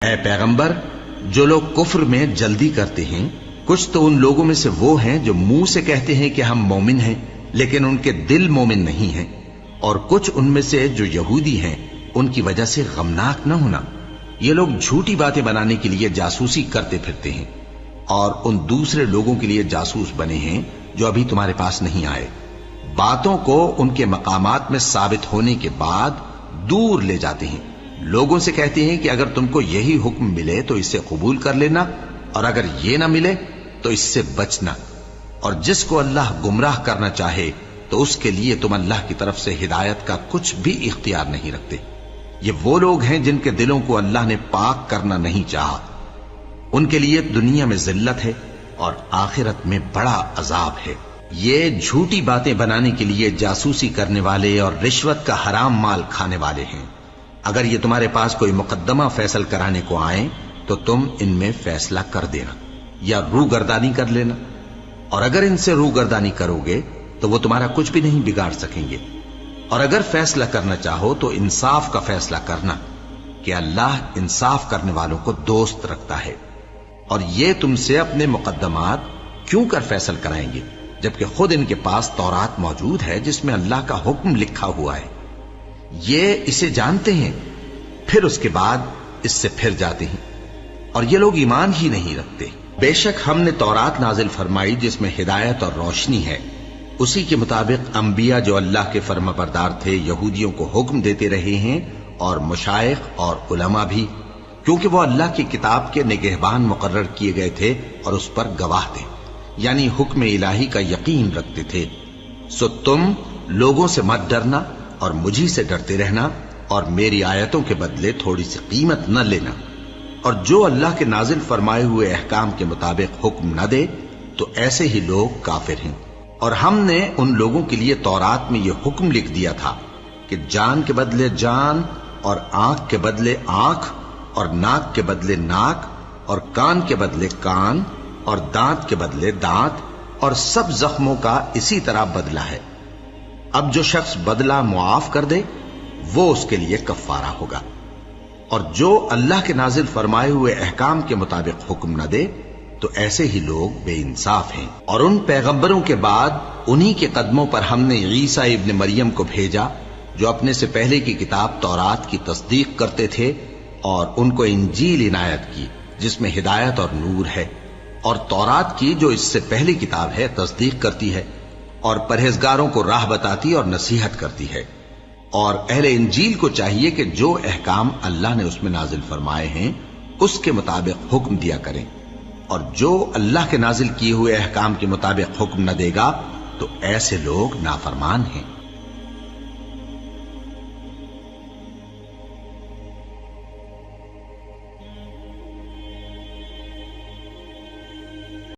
اے پیغمبر، جو لوگ کفر میں جلدی کرتے ہیں، کچھ تو ان لوگوں میں سے وہ ہیں جو منہ سے کہتے ہیں کہ ہم مومن ہیں لیکن ان کے دل مومن نہیں ہیں، اور کچھ ان میں سے جو یہودی ہیں ان کی وجہ سے غمناک نہ ہونا۔ یہ لوگ جھوٹی باتیں بنانے کے لیے جاسوسی کرتے پھرتے ہیں اور ان دوسرے لوگوں کے لیے جاسوس بنے ہیں جو ابھی تمہارے پاس نہیں آئے، باتوں کو ان کے مقامات میں ثابت ہونے کے بعد دور لے جاتے ہیں، لوگوں سے کہتے ہیں کہ اگر تم کو یہی حکم ملے تو اسے قبول کر لینا، اور اگر یہ نہ ملے تو اس سے بچنا، اور جس کو اللہ گمراہ کرنا چاہے تو اس کے لیے تم اللہ کی طرف سے ہدایت کا کچھ بھی اختیار نہیں رکھتے۔ یہ وہ لوگ ہیں جن کے دلوں کو اللہ نے پاک کرنا نہیں چاہا، ان کے لیے دنیا میں ذلت ہے اور آخرت میں بڑا عذاب ہے۔ یہ جھوٹی باتیں بنانے کے لیے جاسوسی کرنے والے اور رشوت کا حرام مال کھانے والے ہیں۔ اگر یہ تمہارے پاس کوئی مقدمہ فیصل کرانے کو آئیں تو تم ان میں فیصلہ کر دینا یا روگردانی کر لینا، اور اگر ان سے روگردانی کرو گے تو وہ تمہارا کچھ بھی نہیں بگاڑ سکیں گے، اور اگر فیصلہ کرنا چاہو تو انصاف کا فیصلہ کرنا کہ اللہ انصاف کرنے والوں کو دوست رکھتا ہے۔ اور یہ تم سے اپنے مقدمات کیوں کر فیصل کرائیں گے جبکہ خود ان کے پاس تورات موجود ہے جس میں اللہ کا حکم لکھا ہوا ہے۔ یہ اسے جانتے ہیں، پھر اس کے بعد اس سے پھر جاتے ہیں، اور یہ لوگ ایمان ہی نہیں رکھتے۔ بے شک ہم نے تورات نازل فرمائی جس میں ہدایت اور روشنی ہے، اسی کے مطابق انبیاء جو اللہ کے فرما بردار تھے یہودیوں کو حکم دیتے رہے ہیں، اور مشائخ اور علماء بھی، کیونکہ وہ اللہ کی کتاب کے نگہبان مقرر کیے گئے تھے اور اس پر گواہ تھے، یعنی حکم الہی کا یقین رکھتے تھے۔ سو تم لوگوں سے مت ڈرنا اور مجھی سے ڈرتے رہنا، اور میری آیتوں کے بدلے تھوڑی سی قیمت نہ لینا، اور جو اللہ کے نازل فرمائے ہوئے احکام کے مطابق حکم نہ دے تو ایسے ہی لوگ کافر ہیں۔ اور ہم نے ان لوگوں کے لیے تورات میں یہ حکم لکھ دیا تھا کہ جان کے بدلے جان، اور آنکھ کے بدلے آنکھ، اور ناک کے بدلے ناک، اور کان کے بدلے کان، اور دانت کے بدلے دانت، اور سب زخموں کا اسی طرح بدلہ ہے۔ اب جو شخص بدلہ معاف کر دے وہ اس کے لیے کفارہ ہوگا، اور جو اللہ کے نازل فرمائے ہوئے احکام کے مطابق حکم نہ دے تو ایسے ہی لوگ بے انصاف ہیں۔ اور ان پیغمبروں کے بعد انہی کے قدموں پر ہم نے عیسیٰ ابن مریم کو بھیجا جو اپنے سے پہلے کی کتاب تورات کی تصدیق کرتے تھے، اور ان کو انجیل عنایت کی جس میں ہدایت اور نور ہے، اور تورات کی جو اس سے پہلی کتاب ہے تصدیق کرتی ہے، اور پرہیزگاروں کو راہ بتاتی اور نصیحت کرتی ہے۔ اور اہل انجیل کو چاہیے کہ جو احکام اللہ نے اس میں نازل فرمائے ہیں اس کے مطابق حکم دیا کریں، اور جو اللہ کے نازل کیے ہوئے احکام کے مطابق حکم نہ دے گا تو ایسے لوگ نافرمان ہیں۔